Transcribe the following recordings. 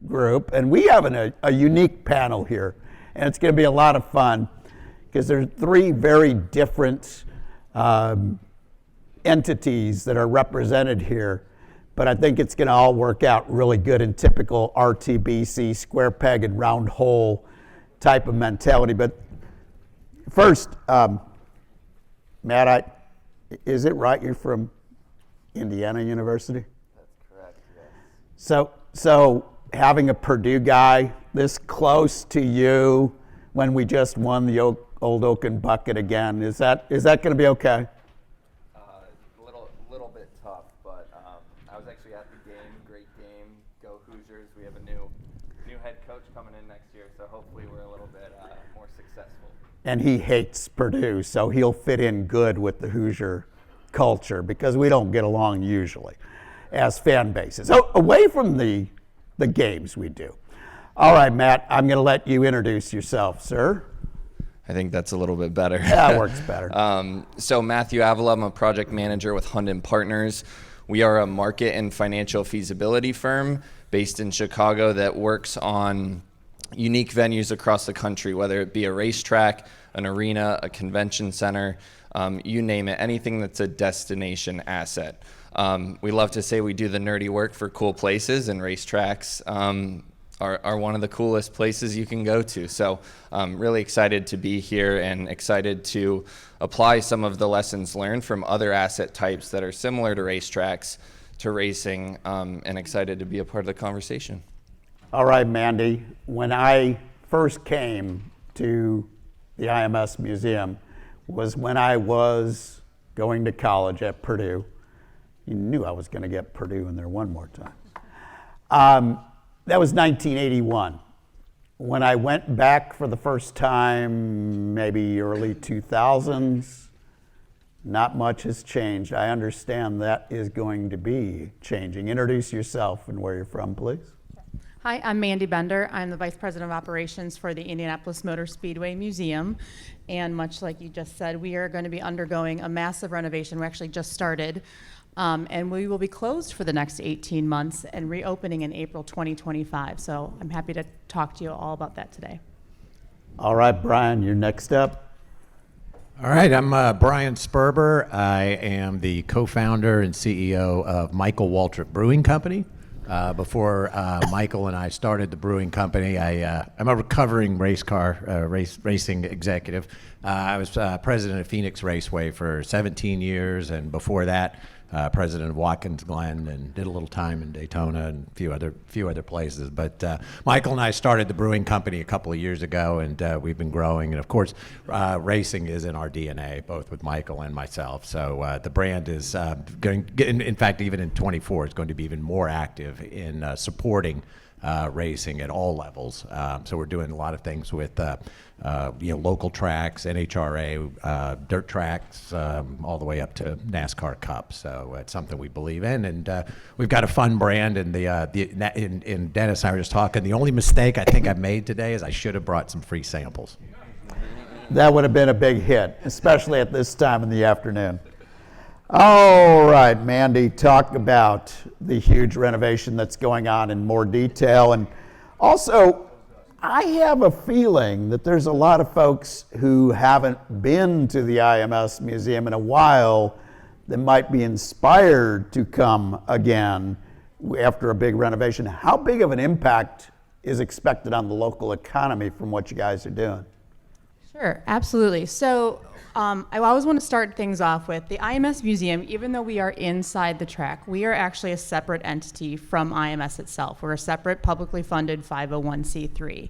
group, and we have a unique panel here, and it's going to be a lot of fun because there's three very different entities that are represented here, but I think it's going to all work out really good in typical RTBC, square peg and round hole type of mentality. But first, Matt, is it right you're from Indiana University? That's correct, yes. So having a Purdue guy this close to you when we just won the Old Oaken Bucket again, is that going to be okay? Little bit tough, but I was actually at the game. Great game. Go Hoosiers. We have a new head coach coming in next year, so hopefully we're a little bit more successful. And he hates Purdue, so he'll fit in good with the Hoosier culture because we don't get along usually as fan bases. So away from the games we do. All right, Matt, I'm going to let you introduce yourself, sir. I think that's a little bit better. That works better. So Matthew Avila, I'm a project manager with Hunden Partners. We are a market and financial feasibility firm based in Chicago that works on unique venues across the country, whether it be a racetrack, an arena, a convention center, you name it, anything that's a destination asset. We love to say we do the nerdy work for cool places, and racetracks are one of the coolest places you can go to. So really excited to be here and excited to apply some of the lessons learned from other asset types that are similar to racetracks to racing, and excited to be a part of the conversation. All right, Mandy, when I first came to the IMS Museum was when I was going to college at Purdue. You knew I was going to get Purdue in there one more time. That was 1981. When I went back for the first time, maybe early 2000s, not much has changed. I understand that is going to be changing. Introduce yourself and where you're from, please. Hi, I'm Mandy Bender. I'm the Vice President of Operations for the Indianapolis Motor Speedway Museum. And much like you just said, we are going to be undergoing a massive renovation. We actually just started. And we will be closed for the next 18 months and reopening in April 2025. So I'm happy to talk to you all about that today. All right, Brian, you're next up. All right, I'm Brian Sperber. I am the co-founder and CEO of Michael Waltrip Brewing Company. Before Michael and I started the brewing company, I'm a recovering racing executive. I was president of Phoenix Raceway for 17 years, and before that, president of Watkins Glen, and did a little time in Daytona and a few other places. But Michael and I started the brewing company a couple of years ago, and we've been growing. And of course, racing is in our DNA, both with Michael and myself. So the brand is in fact, even in 24, it's going to be even more active in supporting racing at all levels. So we're doing a lot of things with local tracks, NHRA, dirt tracks, all the way up to NASCAR Cup. So it's something we believe in, and we've got a fun brand. And in Dennis and I were just talking. The only mistake I think I made today is I should have brought some free samples. That would have been a big hit, especially at this time in the afternoon. All right, Mandy, talk about the huge renovation that's going on in more detail. And also, I have a feeling that there's a lot of folks who haven't been to the IMS Museum in a while that might be inspired to come again after a big renovation. How big of an impact is expected on the local economy from what you guys are doing? Sure, absolutely. So I always want to start things off with the IMS Museum. Even though we are inside the track, we are actually a separate entity from IMS itself. We're a separate publicly funded 501c3.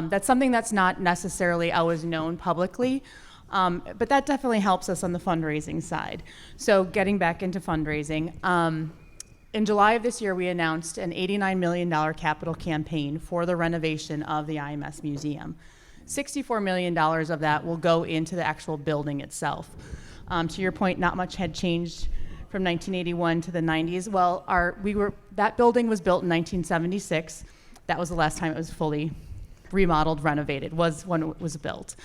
That's something that's not necessarily always known publicly, but that definitely helps us on the fundraising side. So getting back into fundraising, in July of this year, we announced an $89 million capital campaign for the renovation of the IMS Museum. $64 million of that will go into the actual building itself. To your point, not much had changed from 1981 to the 90s. Well, that building was built in 1976. That was the last time it was fully remodeled, renovated, was when it was built.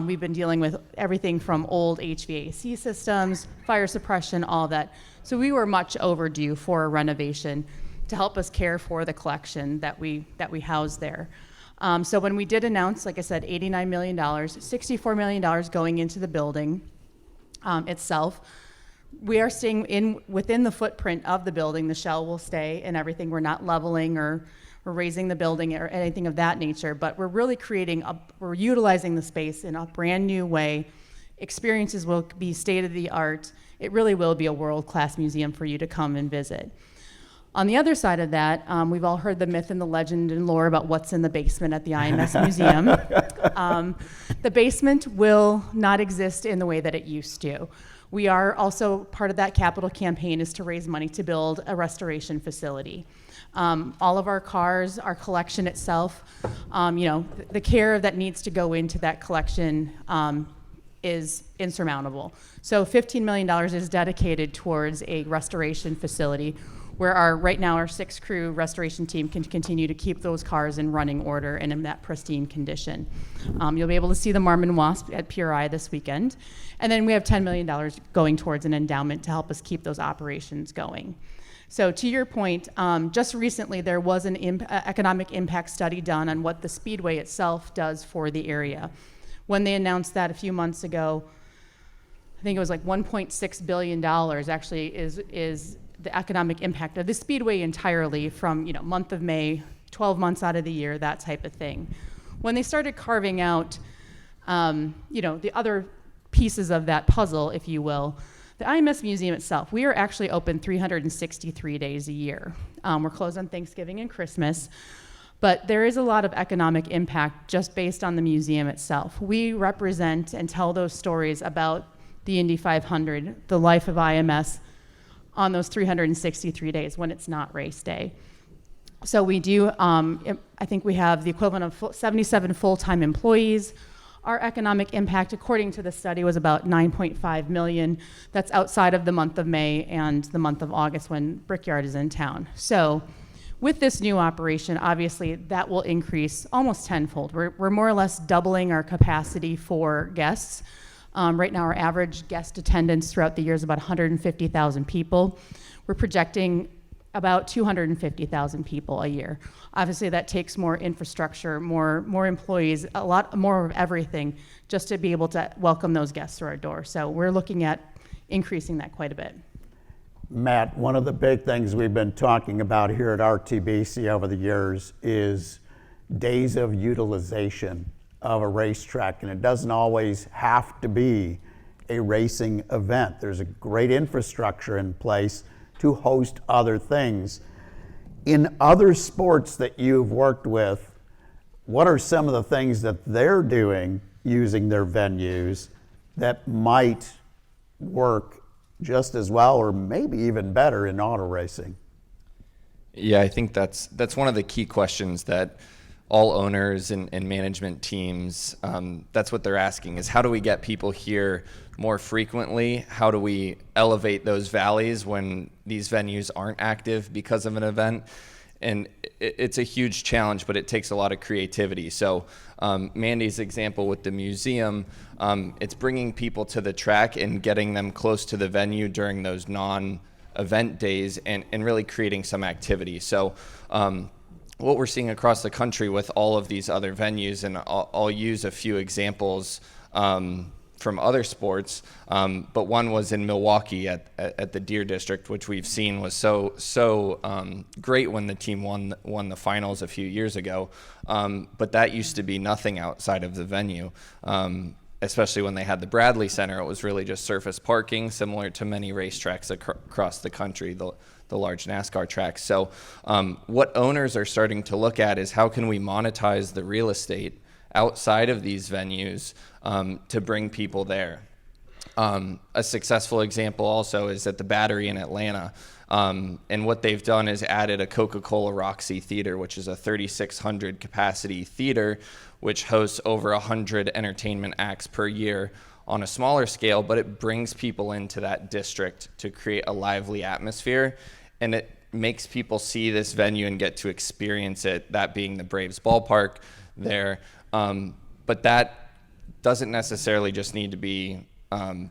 We've been dealing with everything from old HVAC systems, fire suppression, all that. So we were much overdue for a renovation to help us care for the collection that we house there. So when we did announce, like I said, $89 million, $64 million going into the building itself, we are staying within the footprint of the building. The shell will stay and everything. We're not leveling or raising the building or anything of that nature, but we're really we're utilizing the space in a brand new way. Experiences will be state of the art. It really will be a world-class museum for you to come and visit. On the other side of that, we've all heard the myth and the legend and lore about what's in the basement at the IMS Museum. The basement will not exist in the way that it used to. We are also, part of that capital campaign is to raise money to build a restoration facility. All of our cars, our collection itself, the care that needs to go into that collection is insurmountable. So $15 million is dedicated towards a restoration facility where right now our 6-crew restoration team can continue to keep those cars in running order and in that pristine condition. You'll be able to see the Marmon Wasp at PRI this weekend. And then we have $10 million going towards an endowment to help us keep those operations going. So to your point, just recently there was an economic impact study done on what the Speedway itself does for the area. When they announced that a few months ago, I think it was like $1.6 billion actually is the economic impact of the Speedway entirely from month of May, 12 months out of the year, that type of thing. When they started carving out the other pieces of that puzzle, if you will, the IMS Museum itself, we are actually open 363 days a year. We're closed on Thanksgiving and Christmas, but there is a lot of economic impact just based on the museum itself. We represent and tell those stories about the Indy 500, the life of IMS, on those 363 days when it's not race day. So we do, I think we have the equivalent of 77 full-time employees. Our economic impact, according to the study, was about $9.5 million. That's outside of the month of May and the month of August when Brickyard is in town. So with this new operation, obviously that will increase almost tenfold. We're more or less doubling our capacity for guests. Right now, our average guest attendance throughout the year is about 150,000 people. We're projecting about 250,000 people a year. Obviously, that takes more infrastructure, more employees, a lot more of everything, just to be able to welcome those guests through our door. So we're looking at increasing that quite a bit. Matt, one of the big things we've been talking about here at RTBC over the years is days of utilization of a racetrack, and it doesn't always have to be a racing event. There's a great infrastructure in place to host other things. In other sports that you've worked with, what are some of the things that they're doing using their venues that might work just as well or maybe even better in auto racing? Yeah, I think that's one of the key questions that all owners and management teams, that's what they're asking, is how do we get people here more frequently? How do we elevate those valleys when these venues aren't active because of an event? And it's a huge challenge, but it takes a lot of creativity. So Mandy's example with the museum, it's bringing people to the track and getting them close to the venue during those non-event days and really creating some activity. So what we're seeing across the country with all of these other venues, and I'll use a few examples from other sports, but one was in Milwaukee at the Deer District, which we've seen was so great when the team won the finals a few years ago. But that used to be nothing outside of the venue, especially when they had the Bradley Center. It was really just surface parking, similar to many racetracks across the country, the large NASCAR tracks. So what owners are starting to look at is how can we monetize the real estate outside of these venues to bring people there. A successful example also is at the Battery in Atlanta. And what they've done is added a Coca-Cola Roxy Theater, which is a 3,600 capacity theater, which hosts over 100 entertainment acts per year on a smaller scale, but it brings people into that district to create a lively atmosphere. And it makes people see this venue and get to experience it, that being the Braves ballpark there. But that doesn't necessarily just need to be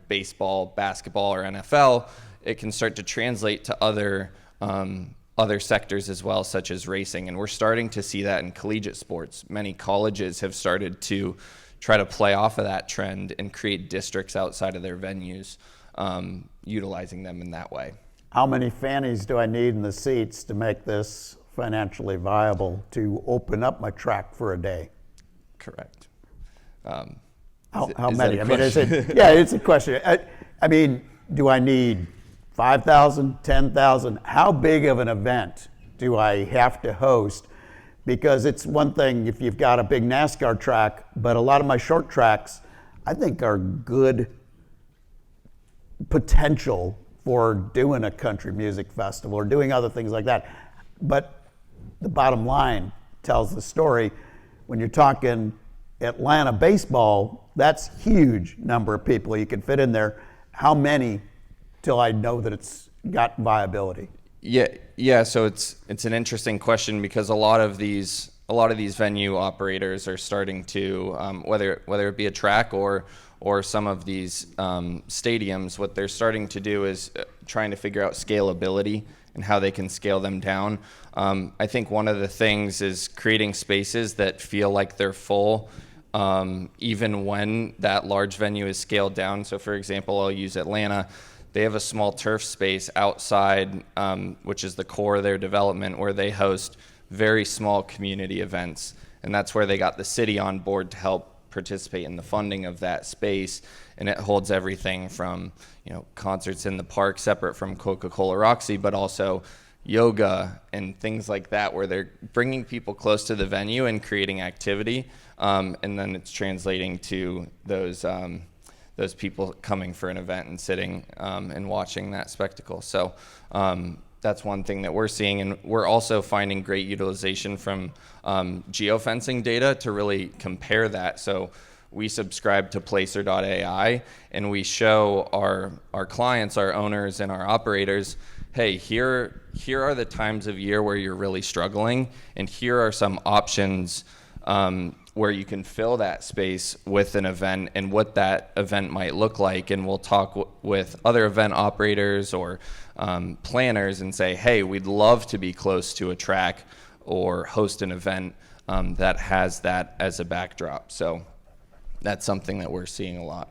baseball, basketball, or NFL. It can start to translate to other other sectors as well, such as racing. And we're starting to see that in collegiate sports. Many colleges have started to try to play off of that trend and create districts outside of their venues, utilizing them in that way. How many fannies do I need in the seats to make this financially viable to open up my track for a day? Correct. How Is many? that a I mean, is question? it? Yeah, it's a question. I mean, do I need 5,000, 10,000? How big of an event do I have to host? Because it's one thing if you've got a big NASCAR track, but a lot of my short tracks, I think, are good potential for doing a country music festival or doing other things like that. But the bottom line tells the story. When you're talking Atlanta baseball, that's huge number of people you can fit in there. How many till I know that it's got viability? Yeah. So it's an interesting question because a lot of these venue operators are starting to whether it be a track or some of these stadiums, what they're starting to do is trying to figure out scalability and how they can scale them down. I think one of the things is creating spaces that feel like they're full, even when that large venue is scaled down. So for example, I'll use Atlanta. They have a small turf space outside, which is the core of their development, where they host very small community events. And that's where they got the city on board to help participate in the funding of that space. And it holds everything from, concerts in the park separate from Coca-Cola Roxy, but also yoga and things like that, where they're bringing people close to the venue and creating activity. And then it's translating to those people coming for an event and sitting and watching that spectacle. So that's one thing that we're seeing. And we're also finding great utilization from geofencing data to really compare that. So we subscribe to Placer.ai, and we show our clients, our owners, and our operators, hey, here are the times of year where you're really struggling, and here are some options where you can fill that space with an event and what that event might look like. And we'll talk with other event operators or planners and say, hey, we'd love to be close to a track or host an event that has that as a backdrop. So that's something that we're seeing a lot.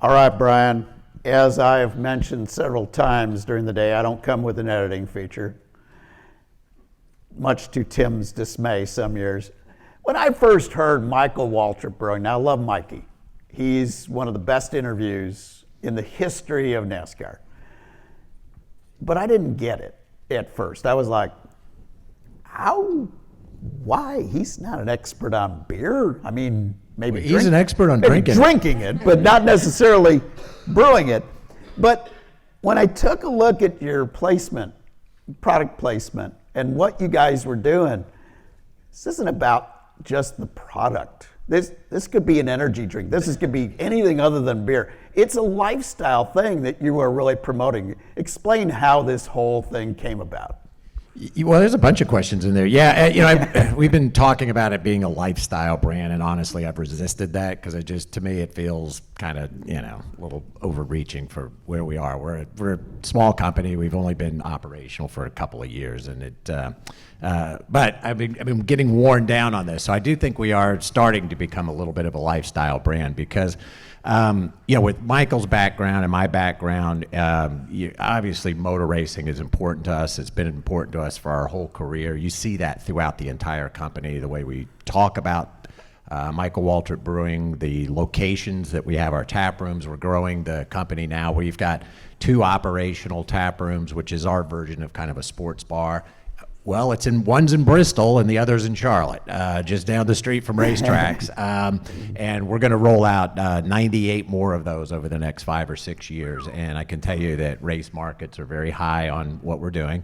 All right, Brian. As I have mentioned several times during the day, I don't come with an editing feature, much to Tim's dismay some years. When I first heard Michael Waltrip Brewing, now I love Mikey. He's one of the best interviews in the history of NASCAR. But I didn't get it at first. I was like, why? He's not an expert on beer. I mean, maybe he's an expert on drinking it, but not necessarily brewing it. But when I took a look at your placement, product placement, and what you guys were doing, this isn't about just the product. This could be an energy drink. Could be anything other than beer. It's a lifestyle thing that you are really promoting. Explain how this whole thing came about. Well, there's a bunch of questions in there. Yeah, we've been talking about it being a lifestyle brand, and honestly, I've resisted that because to me, it feels kind of, a little overreaching for where we are. We're a small company. We've only been operational for a couple of years, and but I've been getting worn down on this. So I do think we are starting to become a little bit of a lifestyle brand because, with Michael's background and my background, obviously motor racing is important to us. It's been important to us for our whole career. You see that throughout the entire company, the way we talk about Michael Waltrip Brewing, the locations that we have our tap rooms. We're growing the company now. We've got 2 operational tap rooms, which is our version of kind of a sports bar. Well, one's in Bristol and the other's in Charlotte, just down the street from racetracks. And we're going to roll out 98 more of those over the next 5 or 6 years. And I can tell you that race markets are very high on what we're doing.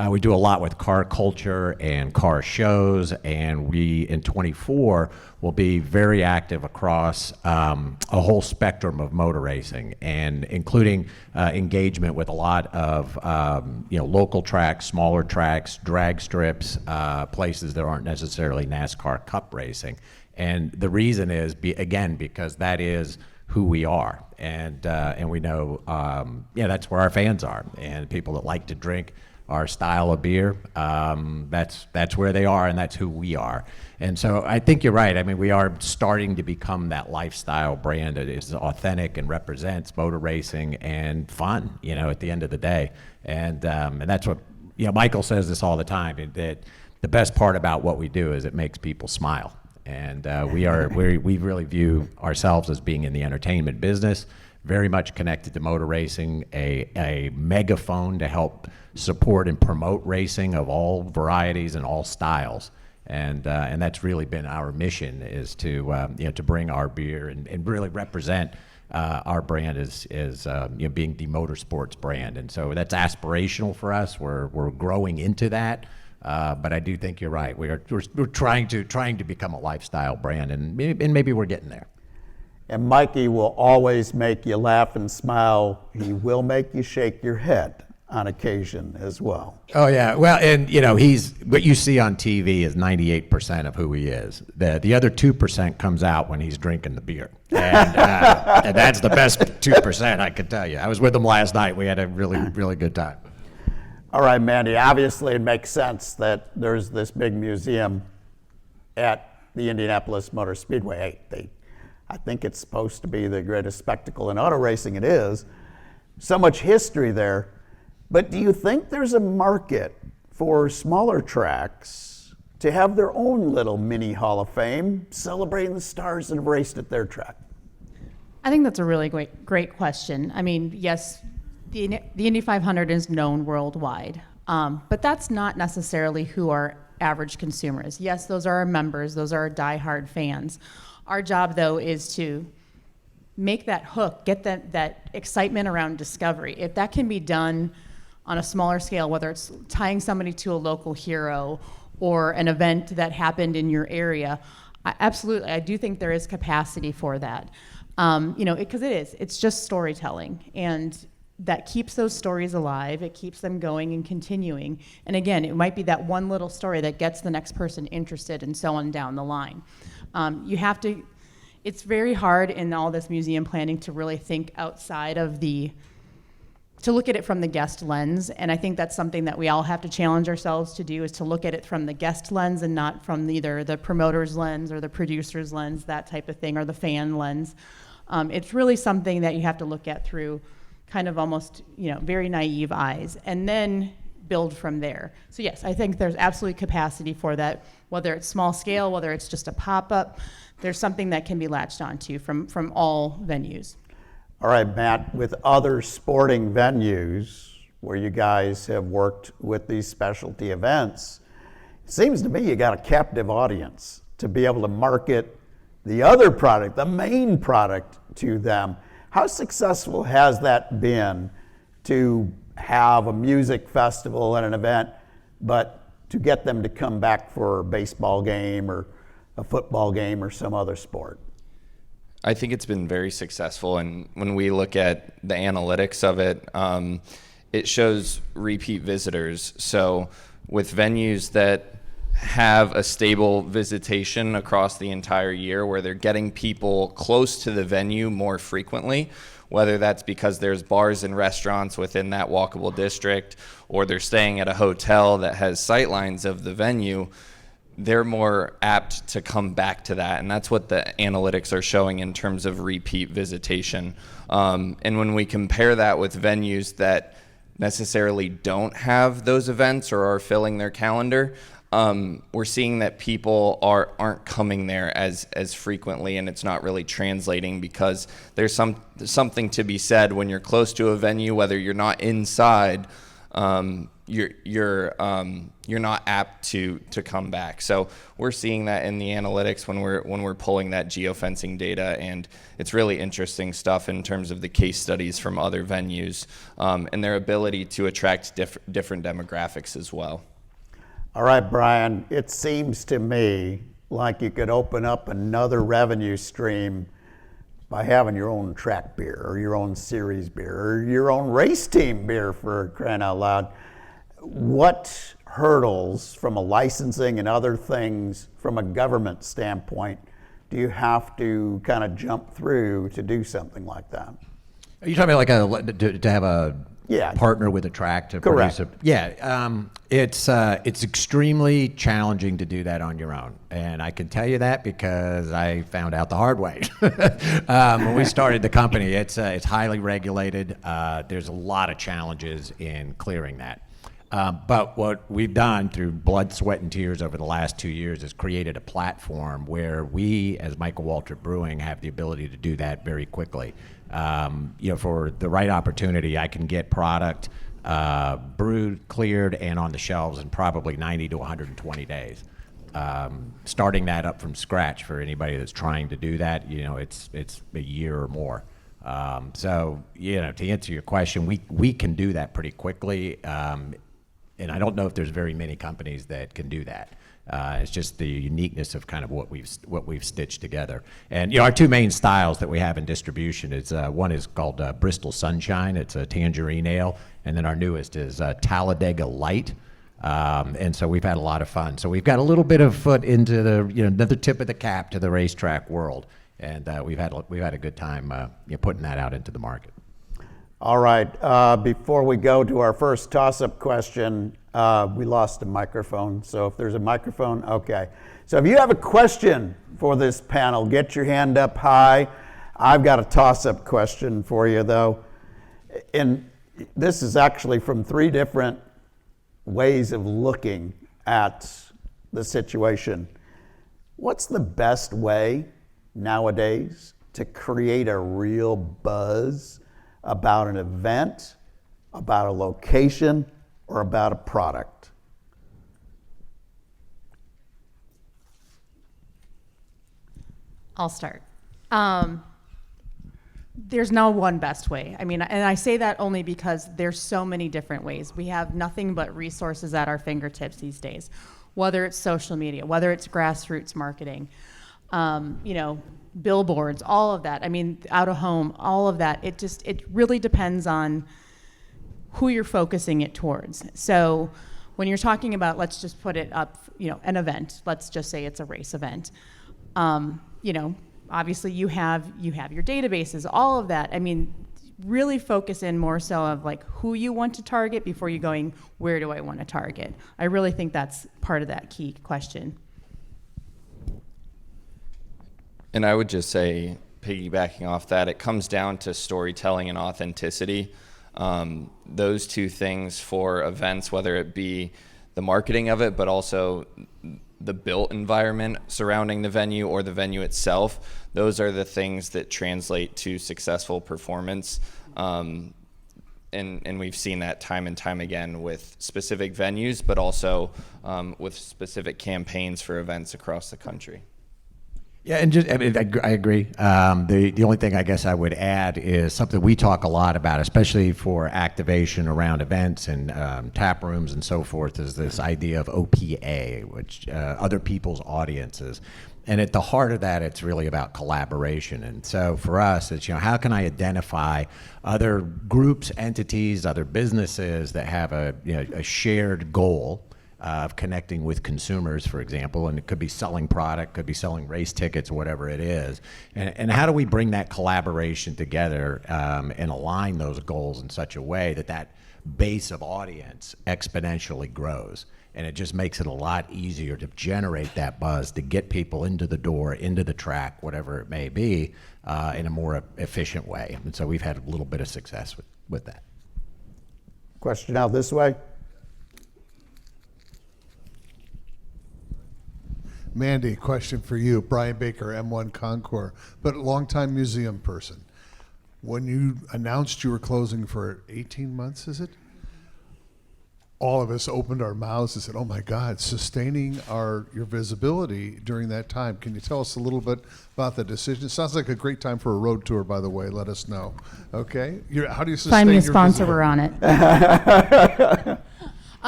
We do a lot with car culture and car shows, and we, in 24, will be very active across a whole spectrum of motor racing, and including engagement with a lot of local tracks, smaller tracks, drag strips, places that aren't necessarily NASCAR Cup racing. And the reason is, because that is who we are, and we know, that's where our fans are, and people that like to drink our style of beer. That's where they are, and that's who we are. And so I think you're right. I mean, we are starting to become that lifestyle brand that is authentic and represents motor racing and fun, at the end of the day. And that's what, Michael says this all the time, that the best part about what we do is it makes people smile. And we really view ourselves as being in the entertainment business, very much connected to motor racing, a megaphone to help support and promote racing of all varieties and all styles. And that's really been our mission, is to to bring our beer and really represent our brand as being the motorsports brand. And so that's aspirational for us. We're growing into that. But I do think you're right. We're trying to become a lifestyle brand, and maybe we're getting there. And Mikey will always make you laugh and smile. He will make you shake your head on occasion as well. Oh yeah, well, and he's what you see on TV is 98% of who he is. The other 2% comes out when he's drinking the beer, and that's the best 2%, I can tell you. I was with him last night. We had a really good time. All right, Mandy, obviously it makes sense that there's this big museum at the Indianapolis Motor Speedway. I think it's supposed to be the greatest spectacle in auto racing. It is. So much history there. But do you think there's a market for smaller tracks to have their own little mini Hall of Fame celebrating the stars that have raced at their track? I think that's a really great question. I mean, yes, the Indy 500 is known worldwide, but that's not necessarily who our average consumer is. Yes, those are our members, those are our diehard fans. Our job, though, is to make that hook, get that excitement around discovery. If that can be done on a smaller scale, whether it's tying somebody to a local hero or an event that happened in your area, absolutely, I do think there is capacity for that. Because it's just storytelling, and that keeps those stories alive. It keeps them going and continuing. And again, it might be that one little story that gets the next person interested, and so on down the line. It's very hard in all this museum planning to really think outside of to look at it from the guest lens. And I think that's something that we all have to challenge ourselves to do, is to look at it from the guest lens and not from either the promoter's lens or the producer's lens, that type of thing, or the fan lens. It's really something that you have to look at through kind of almost, very naive eyes, and then build from there. So yes, I think there's absolutely capacity for that, whether it's small scale, whether it's just a pop-up. There's something that can be latched onto from all venues. All right, Matt, with other sporting venues where you guys have worked with these specialty events, it seems to me you got a captive audience to be able to market the other product, the main product, to them. How successful has that been to have a music festival and an event, but to get them to come back for a baseball game or a football game or some other sport? I think it's been very successful, and when we look at the analytics of it, it shows repeat visitors. So with venues that have a stable visitation across the entire year, where they're getting people close to the venue more frequently, whether that's because there's bars and restaurants within that walkable district, or they're staying at a hotel that has sightlines of the venue, they're more apt to come back to that. And that's what the analytics are showing in terms of repeat visitation. And when we compare that with venues that necessarily don't have those events or are filling their calendar, we're seeing that people aren't coming there as frequently, and it's not really translating, because there's something to be said when you're close to a venue, whether you're not inside, you're not apt to come back. So we're seeing that in the analytics when we're pulling that geofencing data, and it's really interesting stuff in terms of the case studies from other venues, and their ability to attract different demographics as well. All right, Brian, it seems to me like you could open up another revenue stream by having your own track beer or your own series beer or your own race team beer, for crying out loud. What hurdles from a licensing and other things from a government standpoint do you have to kind of jump through to do something like that? Are you talking about like to have a partner with a track to Correct. produce it's extremely challenging to do that on your own, and I can tell you that because I found out the hard way. When we started the company, it's highly regulated. There's a lot of challenges in clearing that. But what we've done through blood, sweat, and tears over the last 2 years is created a platform where we, as Michael Waltrip Brewing, have the ability to do that very quickly. For the right opportunity, I can get product brewed, cleared, and on the shelves in probably 90 to 120 days. Starting that up from scratch for anybody that's trying to do that, it's a year or more. To answer your question, we can do that pretty quickly. And I don't know if there's very many companies that can do that. It's just the uniqueness of kind of what we've stitched together. And our two main styles that we have in distribution is one is called Bristol Sunshine. It's a tangerine ale, and then our newest is Talladega Light. And so we've had a lot of fun. So we've got a little bit of foot into the another tip of the cap to the racetrack world, and we've had a good time putting that out into the market. All right, before we go to our first toss-up question, we lost a microphone, so if there's a microphone, okay. So if you have a question for this panel, get your hand up high. I've got a toss-up question for you, though. And this is actually from 3 different ways of looking at the situation. What's the best way nowadays to create a real buzz about an event, about a location, or about a product? I'll start. There's no one best way. I mean, and I say that only because there's so many different ways. We have nothing but resources at our fingertips these days, whether it's social media, whether it's grassroots marketing, billboards, all of that. I mean, out of home, all of that. It really depends on who you're focusing it towards. So when you're talking about, let's just put it up, an event, let's just say it's a race event. Obviously you have your databases, all of that. I mean, really focus in more so of like who you want to target before you're going, where do I want to target? I really think that's part of that key question. And I would just say, piggybacking off that, it comes down to storytelling and authenticity. Those two things for events, whether it be the marketing of it, but also the built environment surrounding the venue or the venue itself, those are the things that translate to successful performance. And we've seen that time and time again with specific venues, but also with specific campaigns for events across the country. Yeah, and I agree. The only thing I guess I would add is something we talk a lot about, especially for activation around events and tap rooms and so forth, is this idea of OPA, which other people's audiences. And at the heart of that, it's really about collaboration. And so for us, it's, how can I identify other groups, entities, other businesses that have a shared goal of connecting with consumers, for example, and it could be selling product, could be selling race tickets, whatever it is. And how do we bring that collaboration together and align those goals in such a way that base of audience exponentially grows? And it just makes it a lot easier to generate that buzz, to get people into the door, into the track, whatever it may be, in a more efficient way. And so we've had a little bit of success with that. Question out this way. Mandy, question for you. Brian Baker, M1 Concours, but longtime museum person. When you announced you were closing for 18 months, is it? All of us opened our mouths and said, oh my God, sustaining your visibility during that time. Can you tell us a little bit about the decision? It sounds like a great time for a road tour, by the way. Let us know. Okay? How do you sustain Find me a your sponsor, visibility? we're on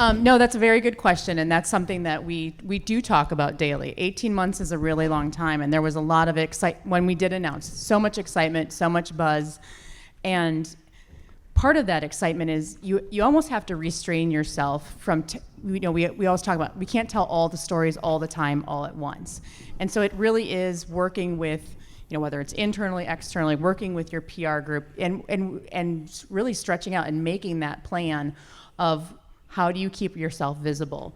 it. No, that's a very good question, and that's something that we do talk about daily. 18 months is a really long time, and there was a lot of excitement when we did announce. So much excitement, so much buzz, and part of that excitement is you almost have to restrain yourself from, we always talk about, we can't tell all the stories all the time, all at once. And so it really is working with, whether it's internally, externally, working with your PR group and really stretching out and making that plan of how do you keep yourself visible.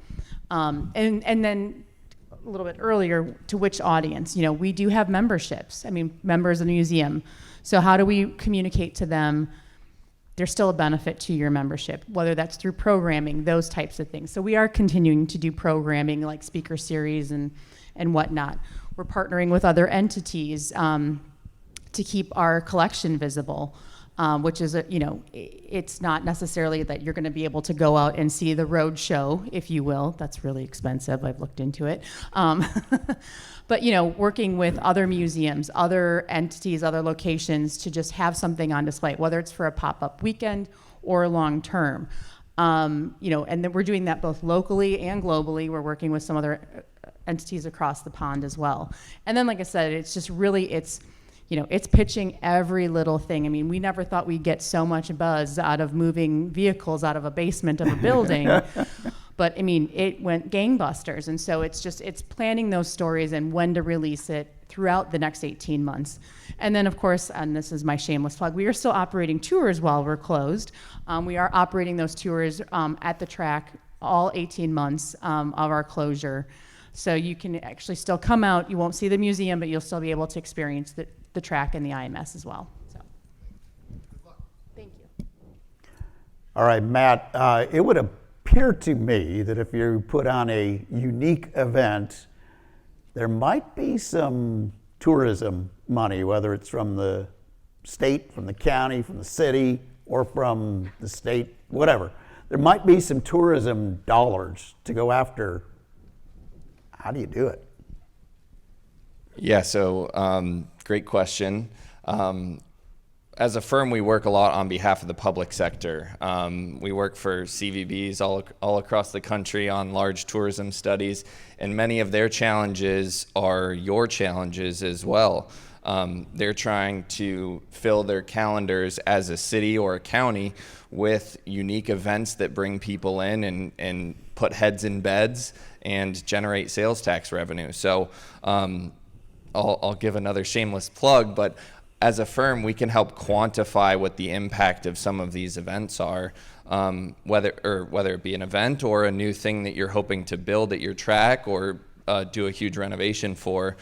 And then a little bit earlier, to which audience? We do have memberships. Members of the museum. So how do we communicate to them? There's still a benefit to your membership, whether that's through programming, those types of things. So we are continuing to do programming like speaker series and whatnot. We're partnering with other entities to keep our collection visible, which is, it's not necessarily that you're going to be able to go out and see the road show, if you will. That's really expensive. I've looked into it. But, working with other museums, other entities, other locations to just have something on display, whether it's for a pop-up weekend or long term. And then we're doing that both locally and globally. We're working with some other entities across the pond as well. And then, like I said, it's just really, it's pitching every little thing. We never thought we'd get so much buzz out of moving vehicles out of a basement of a building. But it went gangbusters. And so it's planning those stories and when to release it throughout the next 18 months. And then, of course, and this is my shameless plug, we are still operating tours while we're closed. We are operating those tours at the track all 18 months of our closure. So you can actually still come out. You won't see the museum, but you'll still be able to experience the track and the IMS as well. So, thank you. All right, Matt, it would appear to me that if you put on a unique event, there might be some tourism money, whether it's from the state, from the county, from the city, or from the state, whatever. There might be some tourism dollars to go after. How do you do it? Yeah, so great question. As a firm, we work a lot on behalf of the public sector. We work for CVBs all across the country on large tourism studies, and many of their challenges are your challenges as well. They're trying to fill their calendars as a city or a county with unique events that bring people in and put heads in beds and generate sales tax revenue. So I'll give another shameless plug, but as a firm, we can help quantify what the impact of some of these events are, whether it be an event or a new thing that you're hoping to build at your track or do a huge renovation for.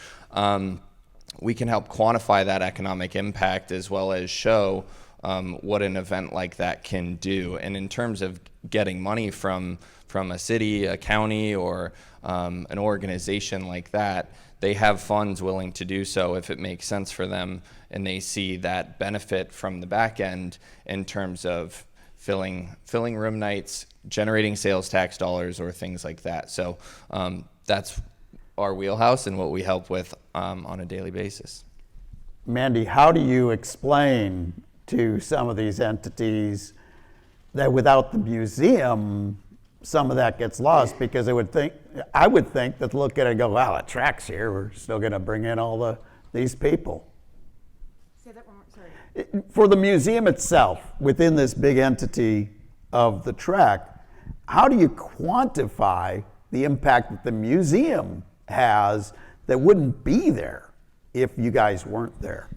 We can help quantify that economic impact as well as show what an event like that can do. And in terms of getting money from a city, a county, or an organization like that, they have funds willing to do so if it makes sense for them, and they see that benefit from the back end in terms of filling room nights, generating sales tax dollars, or things like that. So that's our wheelhouse and what we help with on a daily basis. Mandy, how do you explain to some of these entities that without the museum, some of that gets lost? Because I would think that look at it and go, wow, the track's here. We're still going to bring in all these people. Say that one more, sorry. For the museum itself, within this big entity of the track, how do you quantify the impact that the museum has that wouldn't be there if you guys weren't there?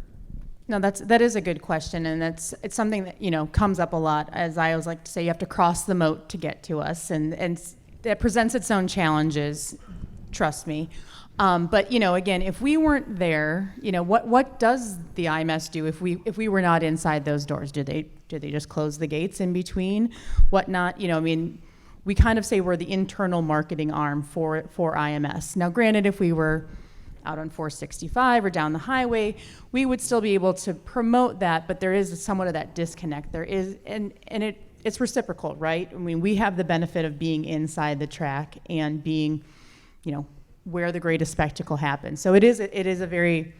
No, that is a good question, and it's something that comes up a lot. As I always like to say, you have to cross the moat to get to us, and it presents its own challenges. Trust me. But again, if we weren't there, what does the IMS do if we were not inside those doors? Do they just close the gates in between? Whatnot? We kind of say we're the internal marketing arm for IMS. Now, granted, if we were out on 465 or down the highway, we would still be able to promote that, but there is somewhat of that disconnect. There is, and it's reciprocal, right? We have the benefit of being inside the track and being, where the greatest spectacle happens. So it is a very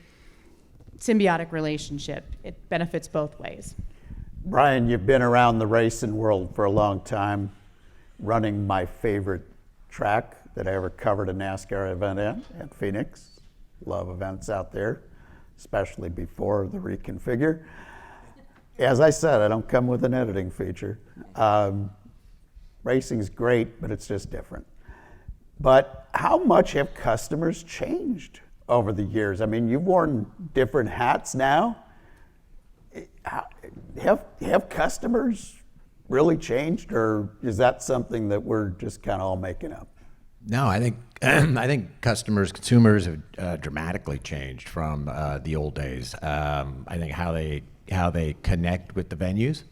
symbiotic relationship. It benefits both ways. Brian, you've been around the racing world for a long time, running my favorite track that I ever covered a NASCAR event at Phoenix. Love events out there, especially before the reconfigure. As I said, I don't come with an editing feature. Racing's great, but it's just different. But how much have customers changed over the years? I mean, you've worn different hats now. Have customers really changed, or is that something that we're just kind of all making up? No, I think consumers have dramatically changed from the old days. I think how they connect with the venues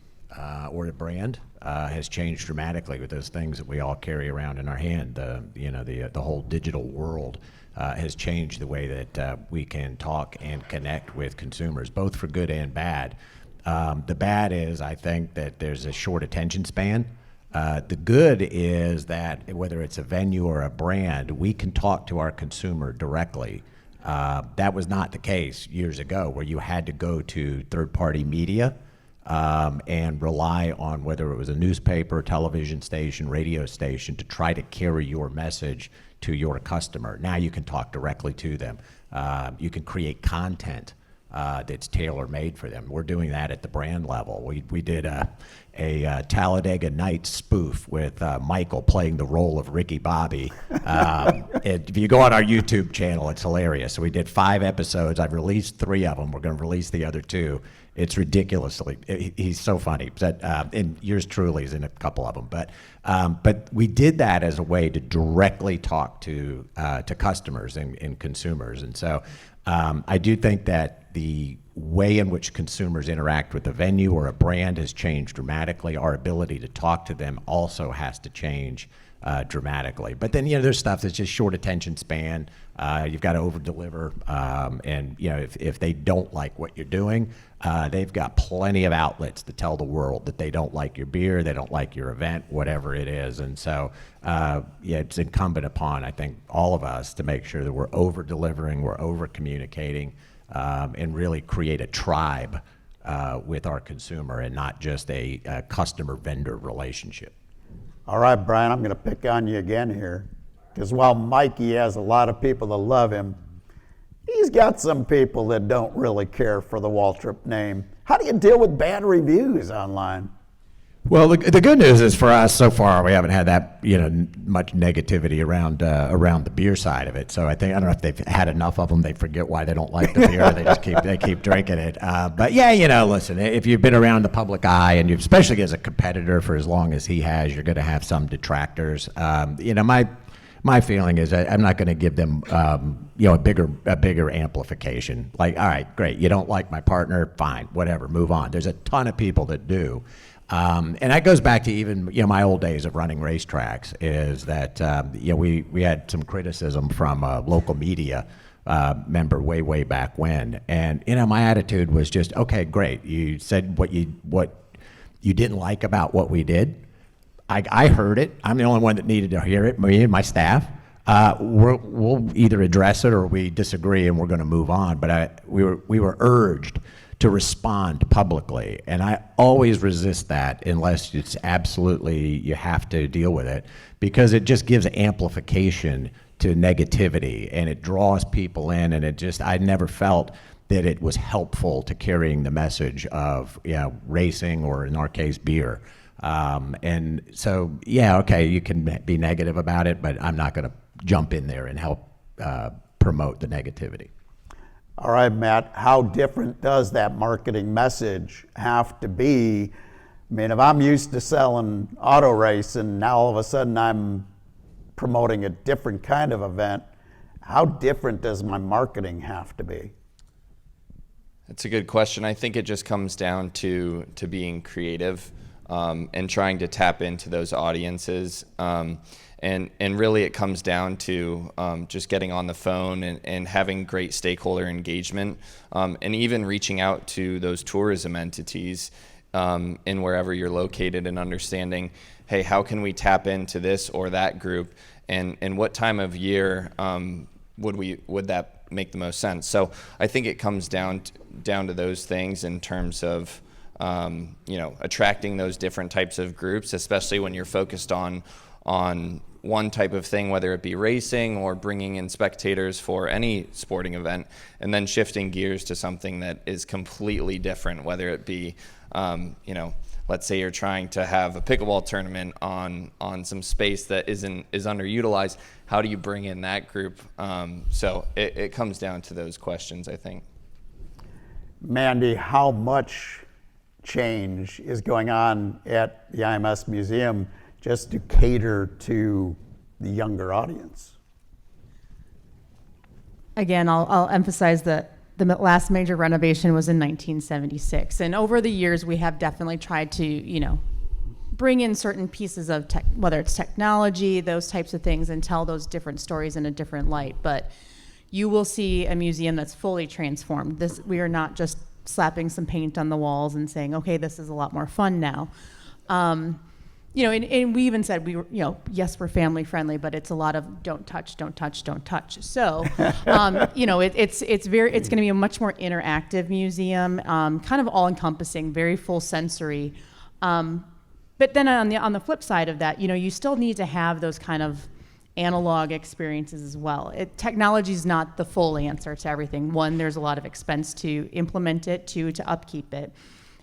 or the brand has changed dramatically with those things that we all carry around in our hand. The whole digital world has changed the way that we can talk and connect with consumers, both for good and bad. The bad is, I think, that there's a short attention span. The good is that whether it's a venue or a brand, we can talk to our consumer directly. That was not the case years ago, where you had to go to third-party media and rely on whether it was a newspaper, television station, radio station to try to carry your message to your customer. Now you can talk directly to them. You can create content that's tailor-made for them. We're doing that at the brand level. We did a Talladega Nights spoof with Michael playing the role of Ricky Bobby. If you go on our YouTube channel, it's hilarious. So we did 5 episodes. I've released 3 of them. We're going to release the other 2. It's ridiculously. He's so funny. And yours truly is in a couple of them. But we did that as a way to directly talk to customers and consumers. And so I do think that the way in which consumers interact with a venue or a brand has changed dramatically. Our ability to talk to them also has to change dramatically. But then, there's stuff that's just short attention span. You've got to over-deliver. And, if they don't like what you're doing, they've got plenty of outlets to tell the world that they don't like your beer, they don't like your event, whatever it is. And so, it's incumbent upon, I think, all of us to make sure that we're over-delivering, we're over-communicating, and really create a tribe with our consumer and not just a customer-vendor relationship. All right, Brian, I'm going to pick on you again here, because while Mikey has a lot of people that love him, he's got some people that don't really care for the Waltrip name. How do you deal with bad reviews online? Well, the good news is for us so far we haven't had that much negativity around the beer side of it. So I don't know if they've had enough of them. They forget why they don't like the beer. They just keep drinking it. But yeah, listen, if you've been around the public eye and especially as a competitor for as long as he has, you're going to have some detractors. My feeling is I'm not going to give them a bigger amplification. Like, all right, great, you don't like my partner, fine, whatever, move on. There's a ton of people that do. And that goes back to even my old days of running racetracks. Is that we had some criticism from local media member way back when, and my attitude was just, okay, great. You said what you didn't like about what we did. I heard it. I'm the only one that needed to hear it. Me and my staff. We'll either address it or we disagree, and we're going to move on. But we were urged to respond publicly. And I always resist that unless it's absolutely, you have to deal with it, because it just gives amplification to negativity and it draws people in, and I never felt that it was helpful to carrying the message of racing, or in our case, beer. And so, okay, you can be negative about it, but I'm not going to jump in there and help promote the negativity. All right, Matt, how different does that marketing message have to be? I mean, if I'm used to selling auto race and now all of a sudden I'm promoting a different kind of event, how different does my marketing have to be? That's a good question. I think it just comes down to being creative and trying to tap into those audiences. And really it comes down to just getting on the phone and having great stakeholder engagement, and even reaching out to those tourism entities in wherever you're located, and understanding, hey, how can we tap into this or that group, and what time of year would that make the most sense? So I think it comes down to those things in terms of attracting those different types of groups, especially when you're focused on one type of thing, whether it be racing or bringing in spectators for any sporting event, and then shifting gears to something that is completely different, whether it be let's say you're trying to have a pickleball tournament on some space that is underutilized. How do you bring in that group? So it comes down to those questions, I think. Mandy, how much change is going on at the IMS Museum just to cater to the younger audience? Again, I'll emphasize that the last major renovation was in 1976. And over the years, we have definitely tried to, bring in certain pieces of tech, whether it's technology, those types of things, and tell those different stories in a different light. But you will see a museum that's fully transformed. We are not just slapping some paint on the walls and saying, okay, this is a lot more fun now. And we even said yes, we're family friendly, but it's a lot of don't touch, don't touch, don't touch. So, it's going to be a much more interactive museum, kind of all encompassing, very full sensory. But then on the flip side of that, you still need to have those kind of analog experiences as well. Technology is not the full answer to everything. One, there's a lot of expense to implement it. Two, to upkeep it.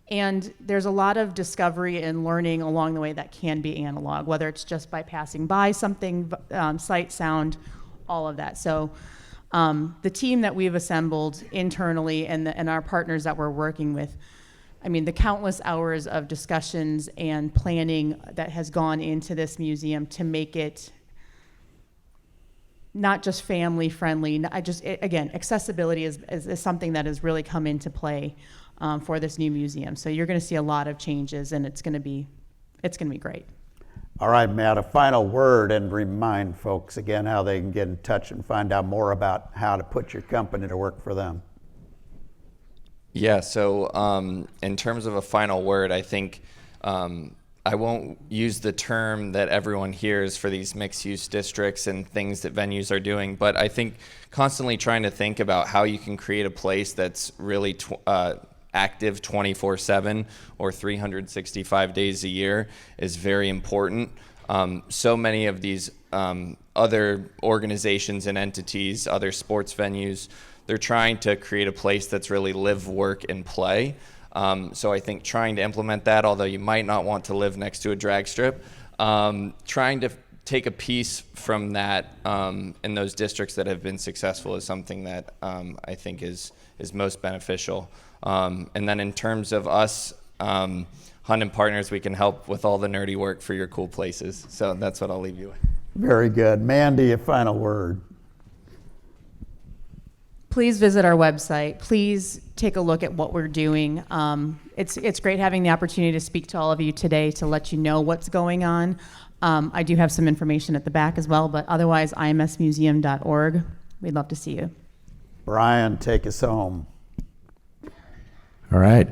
And there's a lot of discovery and learning along the way that can be analog, whether it's just by passing by something, sight, sound, all of that. So the team that we've assembled internally and our partners that we're working with, the countless hours of discussions and planning that has gone into this museum to make it not just family friendly. Again, accessibility is something that has really come into play for this new museum. So you're going to see a lot of changes, and it's going to be great. All right, Matt, a final word, and remind folks again how they can get in touch and find out more about how to put your company to work for them. Yeah, so in terms of a final word, I think I won't use the term that everyone hears for these mixed-use districts and things that venues are doing, but I think constantly trying to think about how you can create a place that's really active 24/7 or 365 days a year is very important. So many of these other organizations and entities, other sports venues, they're trying to create a place that's really live, work, and play. So I think trying to implement that, although you might not want to live next to a drag strip, trying to take a piece from that in those districts that have been successful is something that I think is most beneficial. And then in terms of us, Hunt and Partners, we can help with all the nerdy work for your cool places. So that's what I'll leave you with. Very good. Mandy, a final word. Please visit our website. Please take a look at what we're doing. It's great having the opportunity to speak to all of you today to let you know what's going on. I do have some information at the back as well, but otherwise, imsmuseum.org. We'd love to see you. Brian, take us home. All right.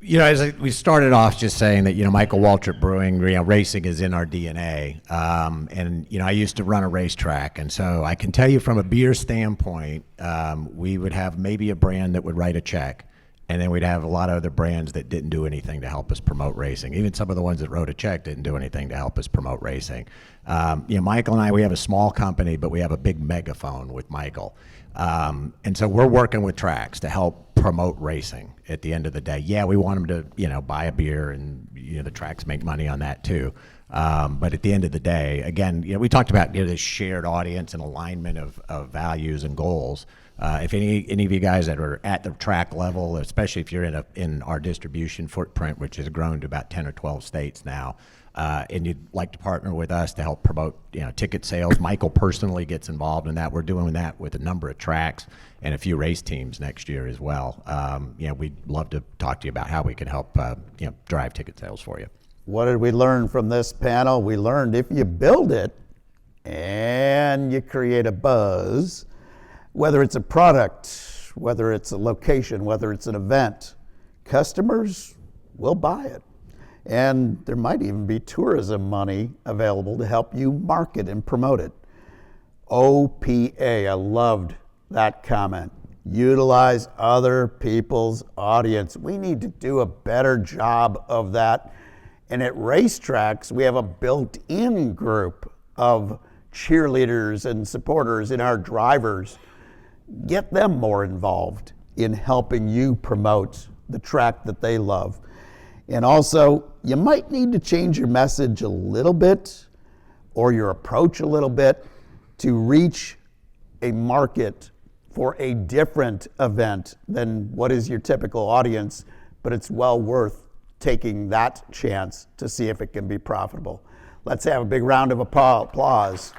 We started off just saying that, Michael Waltrip Brewing, racing is in our DNA. I used to run a racetrack. And so I can tell you from a beer standpoint, we would have maybe a brand that would write a check. And then we'd have a lot of other brands that didn't do anything to help us promote racing. Even some of the ones that wrote a check didn't do anything to help us promote racing. Michael and I, we have a small company, but we have a big megaphone with Michael. And so we're working with tracks to help promote racing at the end of the day. Yeah, we want them to, buy a beer, and, the tracks make money on that too. But at the end of the day, again, we talked about this shared audience and alignment of values and goals. If any of you guys that are at the track level, especially if you're in our distribution footprint, which has grown to about 10 or 12 states now, and you'd like to partner with us to help promote, ticket sales, Michael personally gets involved in that. We're doing that with a number of tracks and a few race teams next year as well. We'd love to talk to you about how we can help, drive ticket sales for you. What did we learn from this panel? We learned if you build it and you create a buzz, whether it's a product, whether it's a location, whether it's an event, customers will buy it. And there might even be tourism money available to help you market and promote it. OPA, I loved that comment. Utilize other people's audience. We need to do a better job of that. And at racetracks, we have a built-in group of cheerleaders and supporters in our drivers. Get them more involved in helping you promote the track that they love. And also, you might need to change your message a little bit or your approach a little bit to reach a market for a different event than what is your typical audience, but it's well worth taking that chance to see if it can be profitable. Let's have a big round of applause